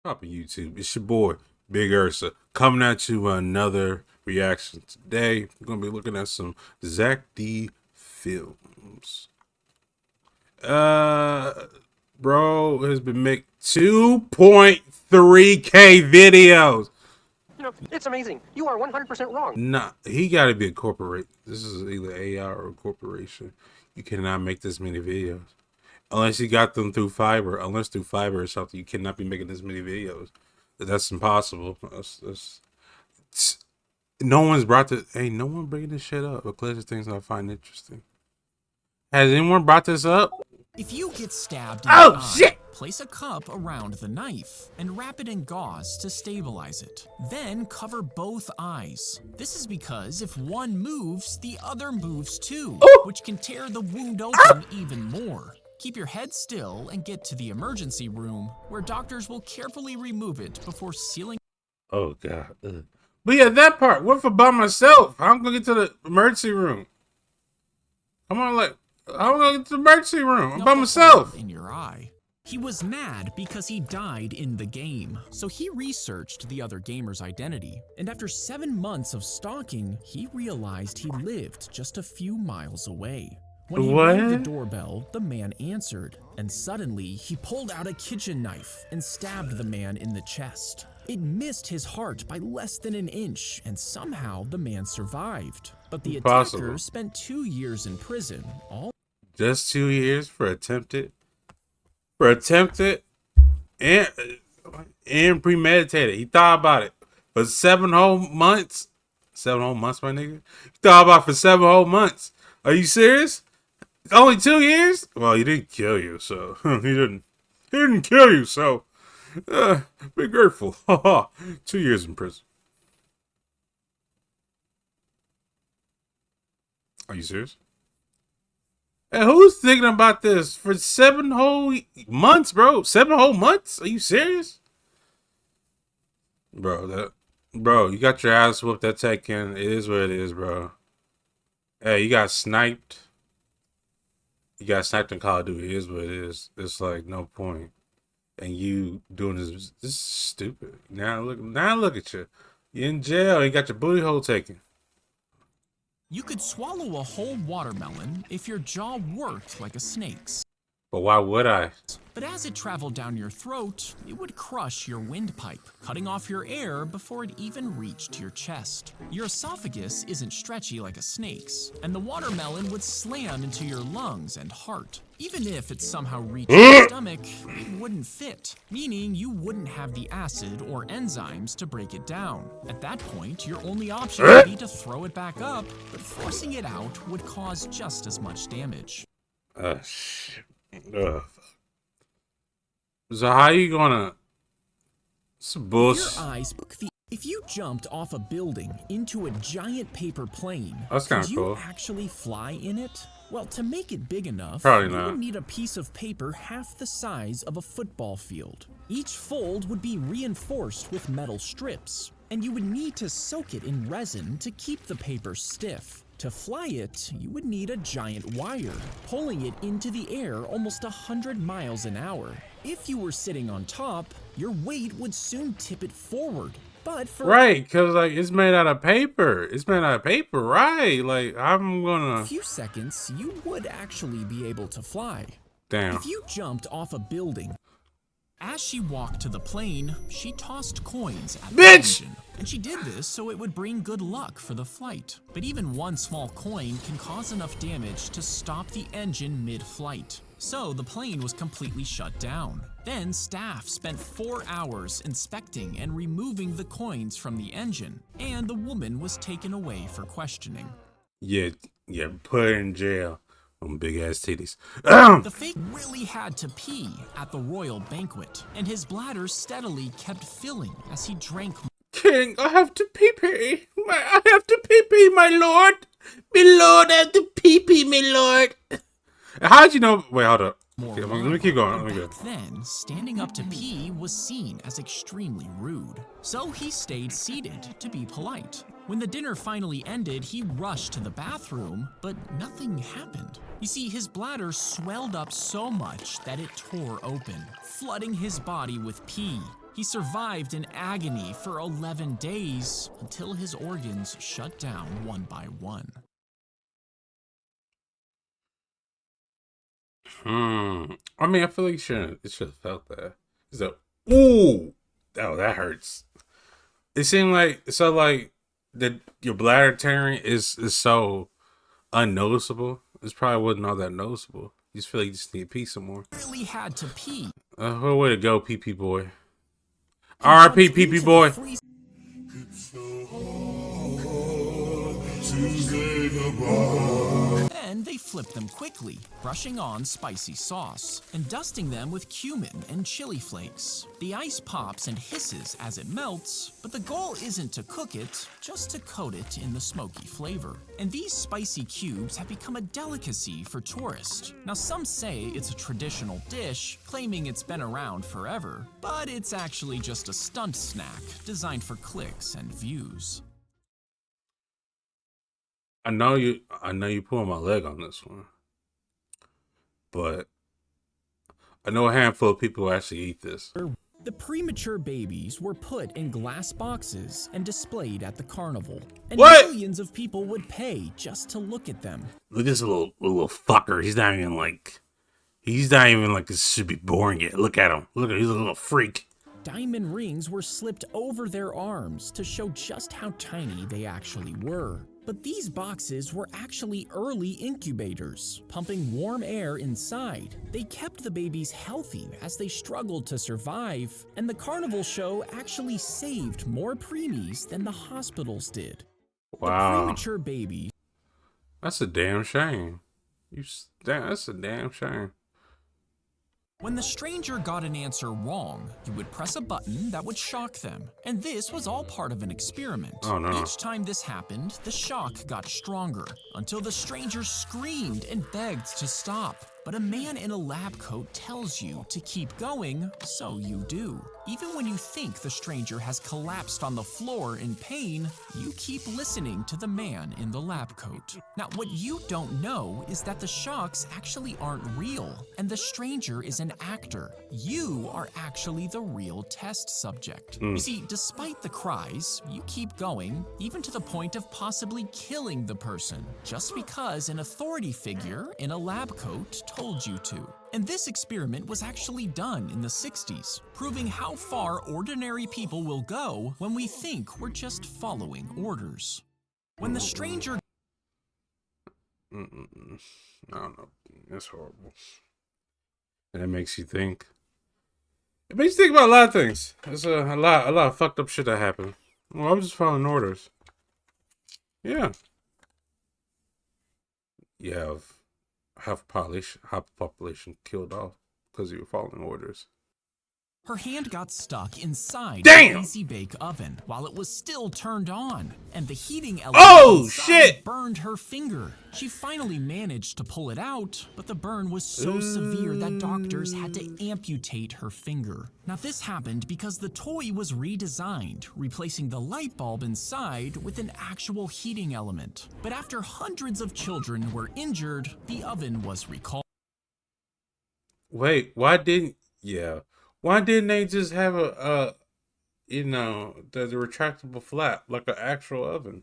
Papa YouTube. It's your boy, Big Ursa, coming at you with another reaction. Today, we're going to be looking at some Zack D films. Uh, Bro has been making 2.3K videos. It's amazing. You are 100% wrong. Nah, he got to be a corporate. This is either AI or a corporation. You cannot make this many videos. Unless you got them through fiber. Unless through fiber or something, you cannot be making this many videos. That's impossible. No one's brought this. Hey, no one bringing this shit up. Because of things I find interesting. Has anyone brought this up? If you get stabbed in the eye, Shit! place a cup around the knife and wrap it in gauze to stabilize it. Then cover both eyes. This is because if one moves, the other moves too, which can tear the wound open even more. Keep your head still and get to the emergency room, where doctors will carefully remove it before sealing. Oh, God. Ugh. But yeah, that part. What if I'm by myself? How am I going to get to the emergency room? Come on, like, how am I going to get to the emergency room? I'm by myself. In your eye. He was mad because he died in the game, so he researched the other gamer's identity. And after 7 months of stalking, he realized he lived just a few miles away. When he rang the doorbell, the man answered, and suddenly he pulled out a kitchen knife and stabbed the man in the chest. It missed his heart by less than an inch, and somehow the man survived. But the attacker spent 2 years in prison, all just 2 years for attempted and premeditated. He thought about it for 7 whole months. 7 whole months, my nigga. He thought about it for 7 whole months. Are you serious? Only 2 years? Well, he didn't kill you, so he didn't kill you, so be grateful. 2 years in prison. Are you serious? And who's thinking about this for 7 whole months, bro? 7 whole months? Are you serious? Bro, you got your ass whooped at Tekken. It is what it is, bro. Hey, you got sniped. You got sniped in Call of Duty. It is what it is. It's like no point. And you doing this is stupid. Now look at you. You're in jail. You got your booty hole taken. You could swallow a whole watermelon if your jaw worked like a snake's. But why would I? But as it traveled down your throat, it would crush your windpipe, cutting off your air before it even reached your chest. Your esophagus isn't stretchy like a snake's, and the watermelon would slam into your lungs and heart. Even if it somehow reached your stomach, it wouldn't fit, meaning you wouldn't have the acid or enzymes to break it down. At that point, your only option would be to throw it back up, but forcing it out would cause just as much damage. Shit. So how you gonna? Some bullshit. If you jumped off a building into a giant paper plane, that's kind of could cool. you actually fly in it? Well, to make it big enough, probably you not. would need a piece of paper half the size of a football field. Each fold would be reinforced with metal strips, and you would need to soak it in resin to keep the paper stiff. To fly it, you would need a giant wire, pulling it into the air almost 100 miles an hour. If you were sitting on top, your weight would soon tip it forward. But for right, because like it's made out of paper. It's made out of paper, right? Like I'm gonna. A few seconds, you would actually be able to fly. Damn. If you jumped off a building. As she walked to the plane, she tossed coins at the engine. And she did this so it would bring good luck for the flight. But even one small coin can cause enough damage to stop the engine mid-flight. So the plane was completely shut down. Then staff spent 4 hours inspecting and removing the coins from the engine, and the woman was taken away for questioning. Yeah, put her in jail. On big ass titties. The fake really had to pee at the royal banquet, and his bladder steadily kept filling as he drank. King, I have to pee pee. I have to pee pee, my lord. My lord, I have to pee pee, my lord. How'd you know? Wait, hold up. Okay, let me keep going. Back then, standing up to pee was seen as extremely rude. So he stayed seated to be polite. When the dinner finally ended, he rushed to the bathroom, but nothing happened. You see, his bladder swelled up so much that it tore open, flooding his body with pee. He survived in agony for 11 days until his organs shut down one by one. I mean, I feel like it should have felt that. He's like, ooh, oh, that hurts. It seemed like your bladder tearing is so unnoticeable. It probably wasn't all that noticeable. You just feel like you just need to pee some more. Really had to pee. What way to go, pee pee boy. R.I.P. pee pee boy. Then they flipped them quickly, brushing on spicy sauce and dusting them with cumin and chili flakes. The ice pops and hisses as it melts, but the goal isn't to cook it, just to coat it in the smoky flavor. And these spicy cubes have become a delicacy for tourists. Now some say it's a traditional dish, claiming it's been around forever, but it's actually just a stunt snack designed for clicks and views. I know you pulling my leg on this one, but I know a handful of people who actually eat this. The premature babies were put in glass boxes and displayed at the carnival, and millions of people would pay just to look at them. Look at this little fucker. He's not even like this should be boring yet. Look at him. Look at him. He's a little freak. Diamond rings were slipped over their arms to show just how tiny they actually were. But these boxes were actually early incubators, pumping warm air inside. They kept the babies healthy as they struggled to survive, and the carnival show actually saved more preemies than the hospitals did. Wow. The premature babies. That's a damn shame. That's a damn shame. When the stranger got an answer wrong, you would press a button that would shock them. And this was all part of an experiment. Oh, no. Each time this happened, the shock got stronger, until the stranger screamed and begged to stop. But a man in a lab coat tells you to keep going, so you do. Even when you think the stranger has collapsed on the floor in pain, you keep listening to the man in the lab coat. Now, what you don't know is that the shocks actually aren't real, and the stranger is an actor. You are actually the real test subject. You see, despite the cries, you keep going, even to the point of possibly killing the person, just because an authority figure in a lab coat told you to. And this experiment was actually done in the 60s, proving how far ordinary people will go when we think we're just following orders. When the stranger... I don't know. That's horrible. And it makes you think. It makes you think about a lot of things. There's a lot of fucked up shit that happened. Well, I'm just following orders. Yeah. You have half population killed off because you were following orders. Her hand got stuck inside Damn! the easy bake oven while it was still turned on, and the heating element inside burned her finger. She finally managed to pull it out, but the burn was so severe that doctors had to amputate her finger. Now this happened because the toy was redesigned, replacing the light bulb inside with an actual heating element. But after hundreds of children were injured, the oven was recalled. Wait, why didn't they just have the retractable flap like an actual oven?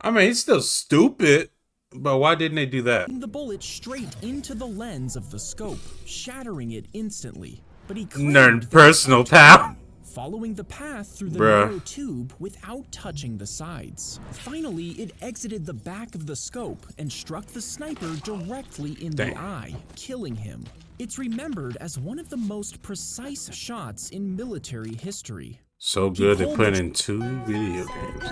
I mean, it's still stupid, but why didn't they do that? The bullet straight into the lens of the scope, shattering it instantly. But he claimed Nerd personal pal. Following the path through the narrow tube without touching the sides. Finally, it exited the back of the scope and struck the sniper directly in the eye, killing him. It's remembered as one of the most precise shots in military history. So good they put in 2 video games.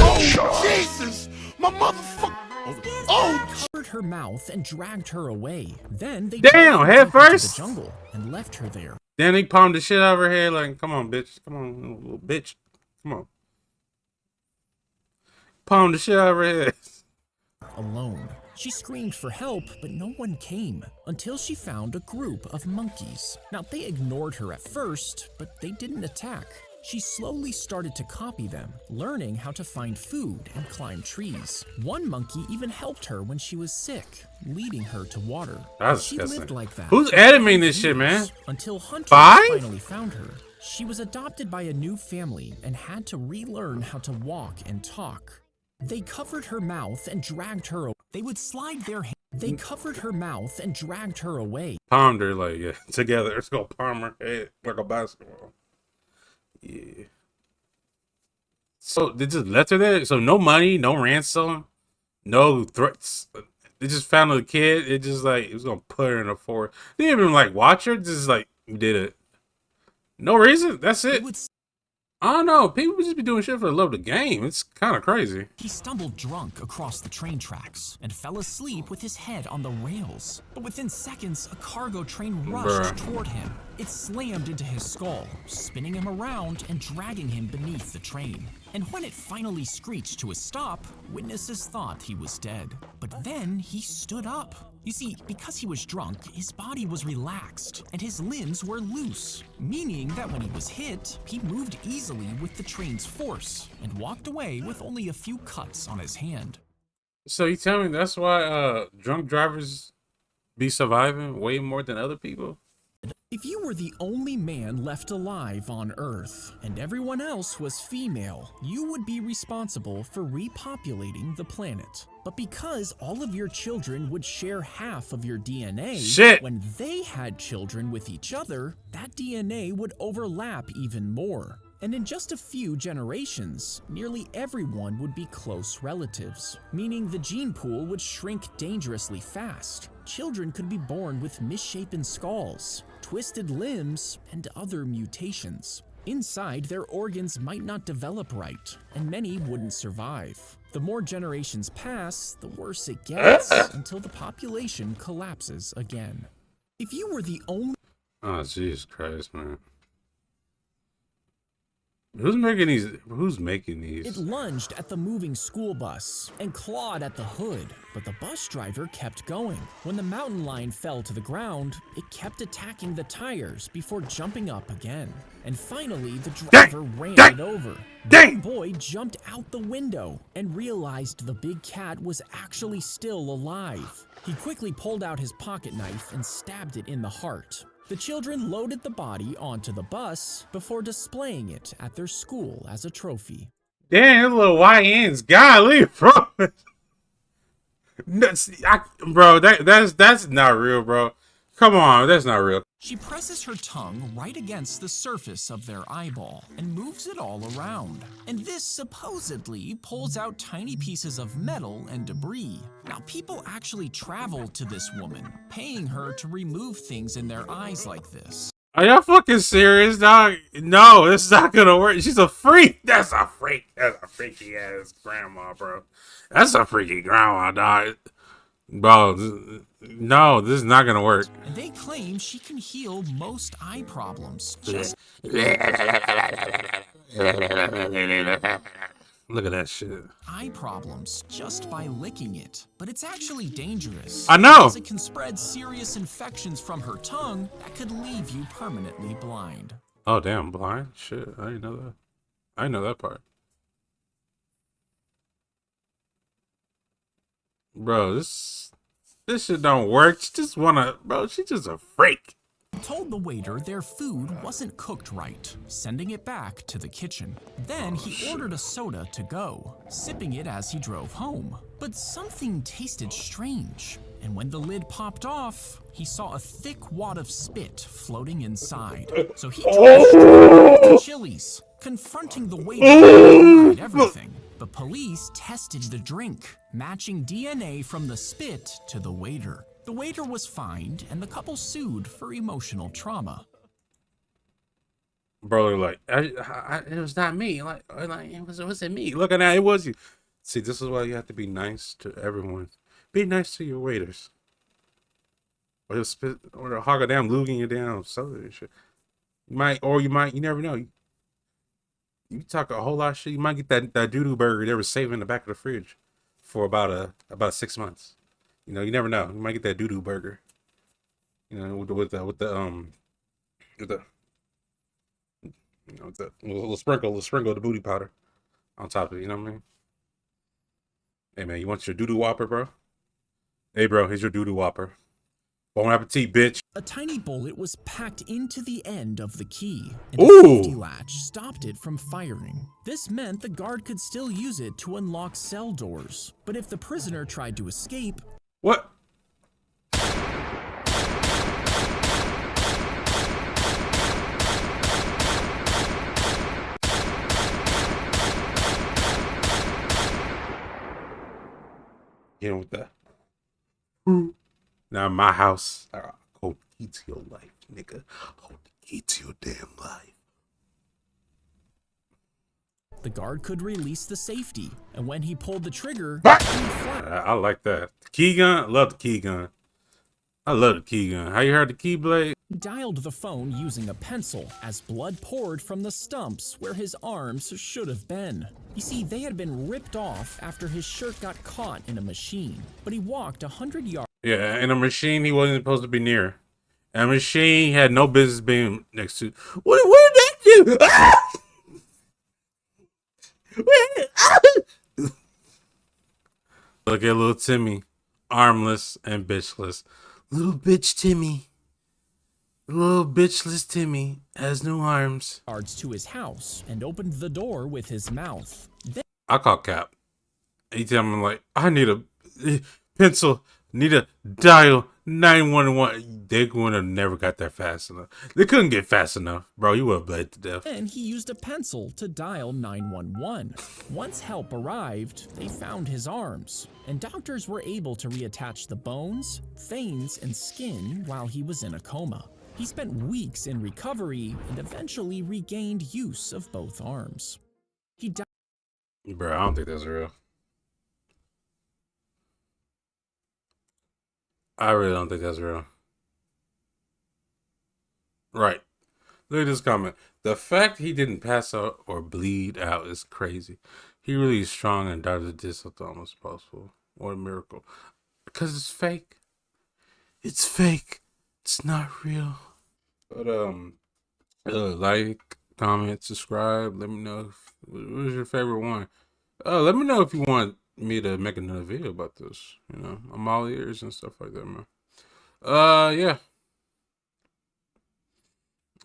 Oh, Jesus! My motherfucker! Oh! Covered her mouth and dragged her away. Then they head first to the jungle and left her there. Then he palmed the shit out of her head like, come on, bitch. Come on, little bitch. Come on. Palmed the shit out of her head. Alone. She screamed for help, but no one came until she found a group of monkeys. Now, they ignored her at first, but they didn't attack. She slowly started to copy them, learning how to find food and climb trees. One monkey even helped her when she was sick. leading her to water. That's She disgusting. lived like that. Who's for animating 5 this shit, man? years, until hunters 5? finally found her. She was adopted by a new family and had to relearn how to walk and talk. They covered her mouth and dragged her away. They would slide their hands. They covered her mouth and dragged her away. Palmed her like, yeah, together. It's gonna palm her head like a basketball. Yeah. So they just left her there? So no money, no ransom, no threats. They just found the kid. It just like, it was gonna put her in a forest. They didn't even like watch her, just like did it. No reason. That's They it. would I don't know. People just be doing shit for the love of the game. It's kind of crazy. He stumbled drunk across the train tracks and fell asleep with his head on the rails. But within seconds, a cargo train rushed toward him. It slammed into his skull, spinning him around and dragging him beneath the train. And when it finally screeched to a stop, witnesses thought he was dead. But then he stood up. You see, because he was drunk, his body was relaxed and his limbs were loose, meaning that when he was hit, he moved easily with the train's force and walked away with only a few cuts on his hand. So you tell me that's why drunk drivers be surviving way more than other people? If you were the only man left alive on Earth and everyone else was female, you would be responsible for repopulating the planet. But because all of your children would share half of your DNA, when they had children with each other, that DNA would overlap even more. And in just a few generations, nearly everyone would be close relatives, meaning the gene pool would shrink dangerously fast. Children could be born with misshapen skulls, twisted limbs, and other mutations. Inside, their organs might not develop right, and many wouldn't survive. The more generations pass, the worse it gets, until the population collapses again. If you were the only— Oh, Jesus Christ, man. Who's making these? Who's making these? It lunged at the moving school bus and clawed at the hood, but the bus driver kept going. When the mountain lion fell to the ground, it kept attacking the tires before jumping up again. And finally, the driver ran it over. The boy jumped out the window and realized the big cat was actually still alive. He quickly pulled out his pocket knife and stabbed it in the heart. The children loaded the body onto the bus before displaying it at their school as a trophy. Damn, little YNs, golly, bro. Bro, that's not real, bro. Come on, that's not real. She presses her tongue right against the surface of their eyeball and moves it all around. And this supposedly pulls out tiny pieces of metal and debris. Now, people actually travel to this woman, paying her to remove things in their eyes like this. Are y'all fucking serious, dog? No, it's not gonna work. She's a freak. That's a freak. That's a freaky ass grandma, bro. That's a freaky grandma, dog. Bro, no, this is not gonna work. And they claim she can heal most eye problems. Look at that shit. Eye problems just by licking it. But it's actually dangerous. I know. Because it can spread serious infections from her tongue that could leave you permanently blind. Oh, damn, blind? Shit, I didn't know that. I didn't know that part. Bro, this shit don't work. She just wanna, bro, she's just a freak. Told the waiter their food wasn't cooked right, sending it back to the kitchen. Then he ordered a soda to go, sipping it as he drove home. But something tasted strange, and when the lid popped off, he saw a thick wad of spit floating inside. So he drove straight to Chili's, confronting the waiter who denied everything. The police tested the drink, matching DNA from the spit to the waiter. The waiter was fined, and the couple sued for emotional trauma. Bro, like, it was not me. Like it wasn't me. Looking at it was you. See, this is why you have to be nice to everyone. Be nice to your waiters. Or they'll spit, or they'll hog a damn lug in your damn soda and shit. You never know. You talk a whole lot of shit. You might get that doo-doo burger they were saving in the back of the fridge for about 6 months. You know, you never know. You might get that doo-doo burger. You know, with the little sprinkle of the booty powder on top of it. You know what I mean? Hey man, you want your doo-doo whopper, bro? Hey, bro, here's your doo-doo whopper. Bon appetit, bitch. A tiny bullet was packed into the end of the key, and Ooh. a safety latch stopped it from firing. This meant the guard could still use it to unlock cell doors, but if the prisoner tried to escape... What? Get on with that. Now in my house, I hold the key to your life, nigga. Hold the key to your damn life. The guard could release the safety, and when he pulled the trigger, I like that. The key gun, I love the key gun. I love the key gun. How you heard the keyblade? he dialed the phone using a pencil as blood poured from the stumps where his arms should have been. You see, they had been ripped off after his shirt got caught in a machine, but he walked 100 yards. Yeah, in a machine he wasn't supposed to be near. A machine he had no business being next to. What did that do? Ah! Look at little Timmy, armless and bitchless. Little bitch Timmy. Little bitchless Timmy has no arms. To his house and opened the door with his mouth. Then I call Cap. He tell me like, I need a pencil, need a dial 911. They would have never got there fast enough. They couldn't get fast enough, bro. You would have bled to death. Then he used a pencil to dial 911. Once help arrived, they found his arms, and doctors were able to reattach the bones, veins, and skin while he was in a coma. He spent weeks in recovery and eventually regained use of both arms. He died. Bro, I don't think that's real. I really don't think that's real. Right. Look at this comment. The fact he didn't pass out or bleed out is crazy. He really is strong and died did something almost possible. What a miracle. Because it's fake. It's fake. It's not real. But like, comment, subscribe. Let me know what was your favorite one. Let me know if you want me to make another video about this. You know, I'm all ears and stuff like that, man. Yeah.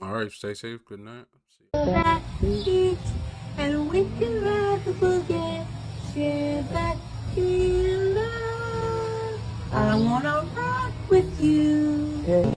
All right, stay safe. Good night. And we can ride the boogie, share that feeling. I wanna rock with you.